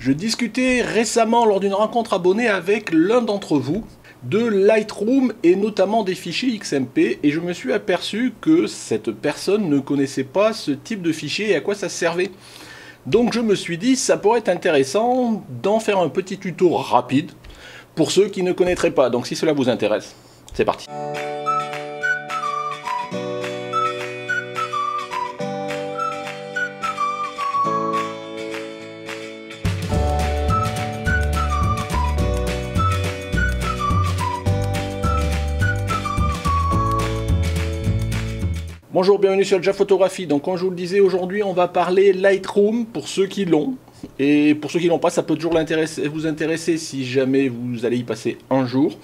Je discutais récemment lors d'une rencontre abonnée avec l'un d'entre vous de Lightroom et notamment des fichiers XMP et je me suis aperçu que cette personne ne connaissait pas ce type de fichier et à quoi ça servait. Donc je me suis dit ça pourrait être intéressant d'en faire un petit tuto rapide pour ceux qui ne connaîtraient pas. Donc si cela vous intéresse, c'est parti. Bonjour, bienvenue sur Jaf Photographie. Donc comme je vous le disais, aujourd'hui on va parler Lightroom pour ceux qui l'ont. Et pour ceux qui l'ont pas, ça peut toujours vous intéresser si jamais vous allez y passer un jour.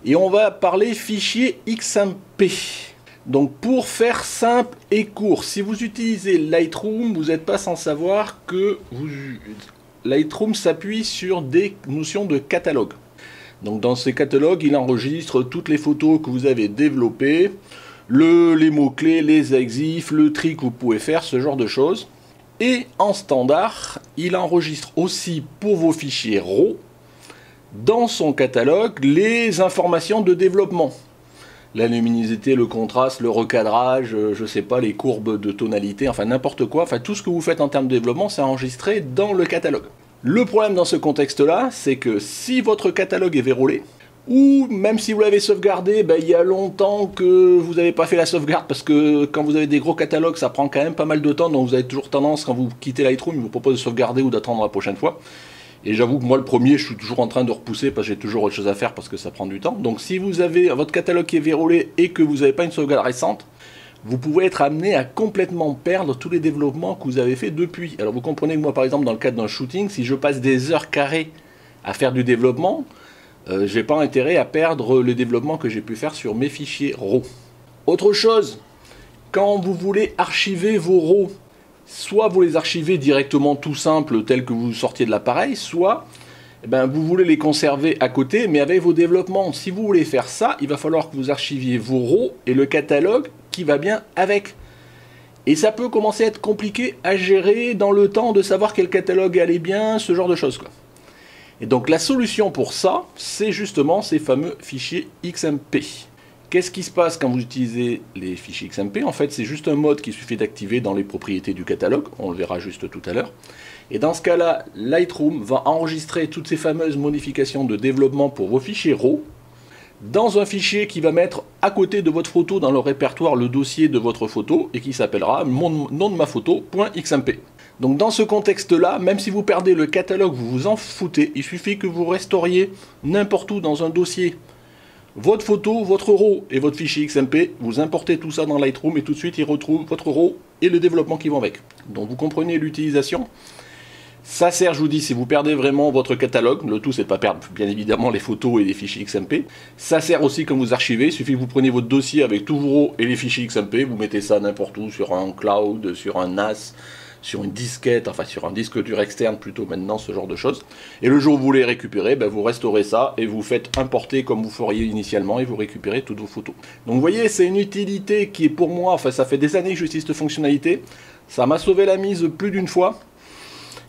Et on va parler fichier XMP. Donc pour faire simple et court, si vous utilisez Lightroom, vous n'êtes pas sans savoir que Lightroom s'appuie sur des notions de catalogue. Donc dans ces catalogues, il enregistre toutes les photos que vous avez développées, les mots-clés, les exifs, le tri que vous pouvez faire, ce genre de choses. Et en standard, il enregistre aussi pour vos fichiers RAW, dans son catalogue, les informations de développement. La luminosité, le contraste, le recadrage, je sais pas, les courbes de tonalité, enfin n'importe quoi. Enfin tout ce que vous faites en termes de développement, c'est enregistré dans le catalogue. Le problème dans ce contexte-là, c'est que si votre catalogue est vérolé, ou même si vous l'avez sauvegardé, il y a longtemps que vous n'avez pas fait la sauvegarde, parce que quand vous avez des gros catalogues, ça prend quand même pas mal de temps, donc vous avez toujours tendance, quand vous quittez Lightroom, il vous propose de sauvegarder ou d'attendre la prochaine fois. Et j'avoue que moi, le premier, je suis toujours en train de repousser, parce que j'ai toujours autre chose à faire, parce que ça prend du temps. Donc si vous avez votre catalogue qui est vérolé et que vous n'avez pas une sauvegarde récente, vous pouvez être amené à complètement perdre tous les développements que vous avez fait depuis. Alors vous comprenez que moi, par exemple, dans le cadre d'un shooting, si je passe des heures carrées à faire du développement, je n'ai pas intérêt à perdre le développement que j'ai pu faire sur mes fichiers RAW. Autre chose, quand vous voulez archiver vos RAW, soit vous les archivez directement tout simple tel que vous sortiez de l'appareil, soit vous voulez les conserver à côté mais avec vos développements. Si vous voulez faire ça, il va falloir que vous archiviez vos RAW et le catalogue qui va bien avec. Et ça peut commencer à être compliqué à gérer dans le temps de savoir quel catalogue allait bien, ce genre de choses quoi. Et donc la solution pour ça, c'est justement ces fameux fichiers XMP. Qu'est-ce qui se passe quand vous utilisez les fichiers XMP? En fait, c'est juste un mode qu'il suffit d'activer dans les propriétés du catalogue, on le verra juste tout à l'heure. Et dans ce cas-là, Lightroom va enregistrer toutes ces fameuses modifications de développement pour vos fichiers RAW dans un fichier qui va mettre à côté de votre photo dans le répertoire le dossier de votre photo et qui s'appellera mon nom de ma photo.xmp. Donc dans ce contexte-là, même si vous perdez le catalogue, vous vous en foutez, il suffit que vous restauriez n'importe où dans un dossier votre photo, votre RAW et votre fichier XMP, vous importez tout ça dans Lightroom et tout de suite il retrouve votre RAW et le développement qui vont avec. Donc vous comprenez l'utilisation. Ça sert, je vous dis, si vous perdez vraiment votre catalogue, le tout c'est de ne pas perdre bien évidemment les photos et les fichiers XMP. Ça sert aussi quand vous archivez, il suffit que vous preniez votre dossier avec tout vos RAW et les fichiers XMP, vous mettez ça n'importe où, sur un cloud, sur un NAS, sur une disquette, enfin sur un disque dur externe plutôt maintenant, ce genre de choses. Et le jour où vous les récupérez, vous restaurez ça et vous faites importer comme vous feriez initialement et vous récupérez toutes vos photos. Donc vous voyez, c'est une utilité qui est pour moi, enfin ça fait des années que j'utilise cette fonctionnalité, ça m'a sauvé la mise plus d'une fois.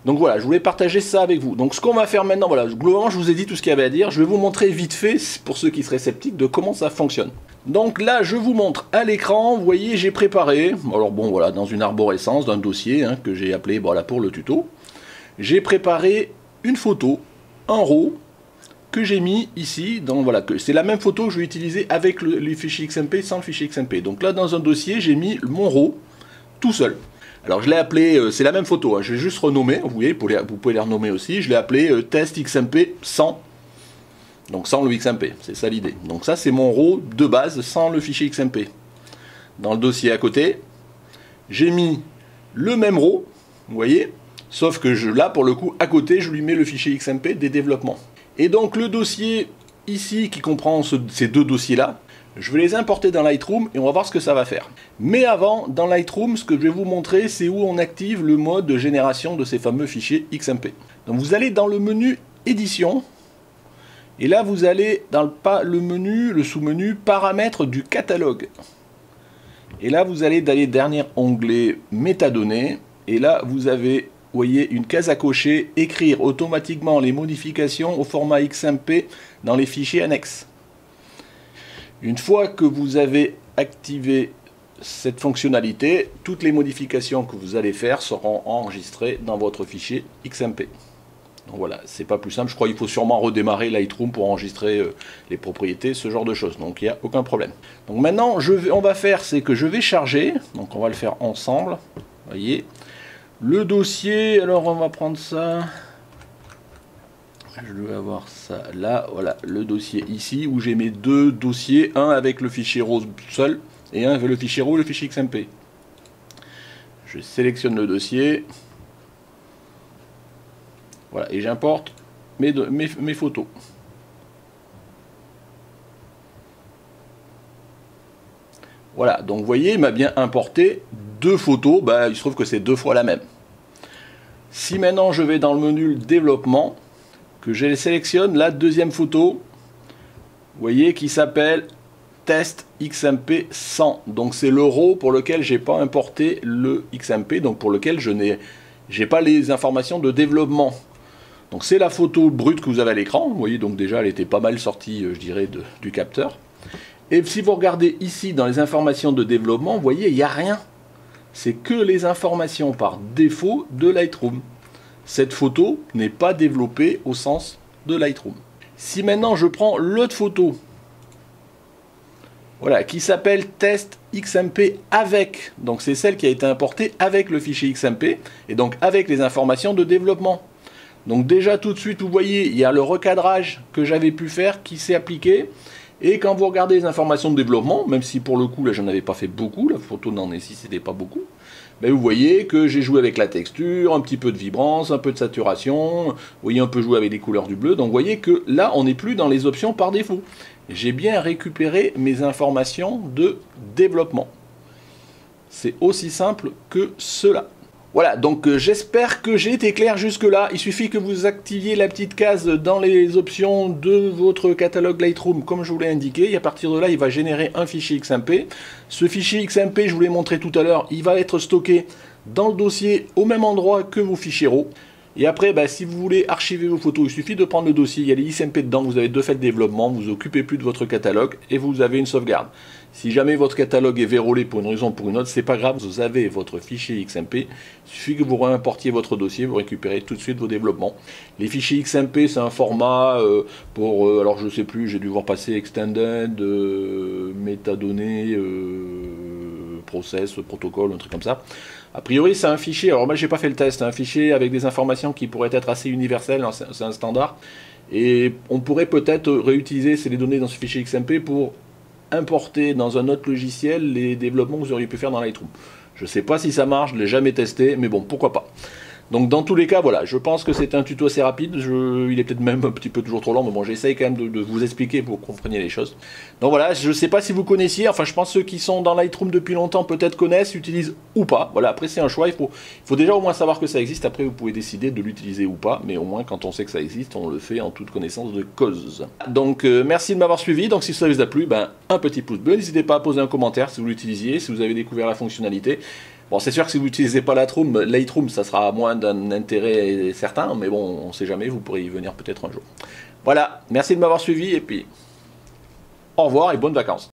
Donc voilà, je voulais partager ça avec vous. Donc ce qu'on va faire maintenant, voilà, globalement je vous ai dit tout ce qu'il y avait à dire. Je vais vous montrer vite fait, pour ceux qui seraient sceptiques, de comment ça fonctionne. Donc là, je vous montre à l'écran, vous voyez, j'ai préparé, alors bon voilà, dans une arborescence d'un dossier que j'ai appelé, voilà, pour le tuto, j'ai préparé une photo, un RAW, que j'ai mis ici, donc voilà, c'est la même photo que je vais utiliser avec les fichiers XMP, sans le fichier XMP. Donc là, dans un dossier, j'ai mis mon RAW, tout seul. Alors je l'ai appelé, c'est la même photo, je vais juste renommer, vous voyez, vous pouvez les renommer aussi, je l'ai appelé test XMP sans, donc sans le XMP, c'est ça l'idée. Donc ça c'est mon RAW de base sans le fichier XMP. Dans le dossier à côté, j'ai mis le même RAW, vous voyez, sauf que là pour le coup à côté je lui mets le fichier XMP des développements. Et donc le dossier ici qui comprend ces deux dossiers là, je vais les importer dans Lightroom et on va voir ce que ça va faire. Mais avant, dans Lightroom, ce que je vais vous montrer, c'est où on active le mode de génération de ces fameux fichiers XMP. Donc vous allez dans le menu Édition, et là vous allez dans le sous-menu Paramètres du catalogue. Et là vous allez dans les derniers onglets Métadonnées, et là vous avez vous voyez, une case à cocher, écrire automatiquement les modifications au format XMP dans les fichiers annexes. Une fois que vous avez activé cette fonctionnalité, toutes les modifications que vous allez faire seront enregistrées dans votre fichier XMP. Donc voilà, c'est pas plus simple. Je crois qu'il faut sûrement redémarrer Lightroom pour enregistrer les propriétés, ce genre de choses. Donc il n'y a aucun problème. Donc maintenant, on va faire, c'est que je vais charger. Donc on va le faire ensemble. Vous voyez, le dossier. Alors on va prendre ça. Je dois avoir ça là. Voilà, le dossier ici où j'ai mes deux dossiers, un avec le fichier rose seul et un avec le fichier rouge, le fichier XMP. Je sélectionne le dossier. Voilà, et j'importe mes photos. Voilà, donc vous voyez, il m'a bien importé deux photos. Bah, il se trouve que c'est deux fois la même. Si maintenant je vais dans le menu développement, que je sélectionne la deuxième photo, vous voyez, qui s'appelle Test XMP 100. Donc c'est le RAW pour lequel j'ai pas importé le XMP, donc pour lequel j'ai pas les informations de développement. Donc c'est la photo brute que vous avez à l'écran. Vous voyez, donc déjà elle était pas mal sortie, je dirais, du capteur. Et si vous regardez ici dans les informations de développement, vous voyez, il n'y a rien. C'est que les informations par défaut de Lightroom. Cette photo n'est pas développée au sens de Lightroom. Si maintenant je prends l'autre photo, voilà, qui s'appelle Test XMP avec, donc c'est celle qui a été importée avec le fichier XMP, et donc avec les informations de développement. Donc déjà tout de suite, vous voyez, il y a le recadrage que j'avais pu faire qui s'est appliqué. Et quand vous regardez les informations de développement, même si pour le coup, là, j'en avais pas fait beaucoup, la photo n'en nécessitait pas beaucoup, ben, vous voyez que j'ai joué avec la texture, un petit peu de vibrance, un peu de saturation, vous voyez un peu joué avec les couleurs du bleu. Donc vous voyez que là, on n'est plus dans les options par défaut. J'ai bien récupéré mes informations de développement. C'est aussi simple que cela. Voilà, donc j'espère que j'ai été clair jusque-là. Il suffit que vous activiez la petite case dans les options de votre catalogue Lightroom, comme je vous l'ai indiqué. Et à partir de là, il va générer un fichier XMP. Ce fichier XMP, je vous l'ai montré tout à l'heure, il va être stocké dans le dossier au même endroit que vos fichiers RAW. Et après, bah, si vous voulez archiver vos photos, il suffit de prendre le dossier, il y a les XMP dedans, vous avez deux faits de développement, vous vous occupez plus de votre catalogue et vous avez une sauvegarde. Si jamais votre catalogue est vérolé pour une raison ou pour une autre, c'est pas grave, vous avez votre fichier XMP, il suffit que vous réimportiez votre dossier, vous récupérez tout de suite vos développements. Les fichiers XMP, c'est un format pour, alors je sais plus, j'ai dû voir passer Extended, métadonnées, process, protocole, un truc comme ça. A priori, c'est un fichier, alors moi j'ai pas fait le test, un fichier avec des informations qui pourraient être assez universelles, c'est un standard, et on pourrait peut-être réutiliser ces données dans ce fichier XMP pour importer dans un autre logiciel les développements que vous auriez pu faire dans Lightroom. Je ne sais pas si ça marche, je ne l'ai jamais testé, mais bon, pourquoi pas. Donc dans tous les cas, voilà, je pense que c'est un tuto assez rapide, il est peut-être même un petit peu toujours trop long, mais bon, j'essaye quand même de vous expliquer pour que vous compreniez les choses. Donc voilà, je ne sais pas si vous connaissiez, enfin je pense que ceux qui sont dans Lightroom depuis longtemps peut-être connaissent, utilisent ou pas. Voilà, après c'est un choix, il faut déjà au moins savoir que ça existe, après vous pouvez décider de l'utiliser ou pas, mais au moins quand on sait que ça existe, on le fait en toute connaissance de cause. Donc merci de m'avoir suivi, donc si ça vous a plu, ben, un petit pouce bleu, n'hésitez pas à poser un commentaire si vous l'utilisiez, si vous avez découvert la fonctionnalité. Bon, c'est sûr que si vous n'utilisez pas Lightroom, ça sera moins d'un intérêt certain, mais bon, on ne sait jamais, vous pourrez y venir peut-être un jour. Voilà, merci de m'avoir suivi, et puis au revoir et bonnes vacances.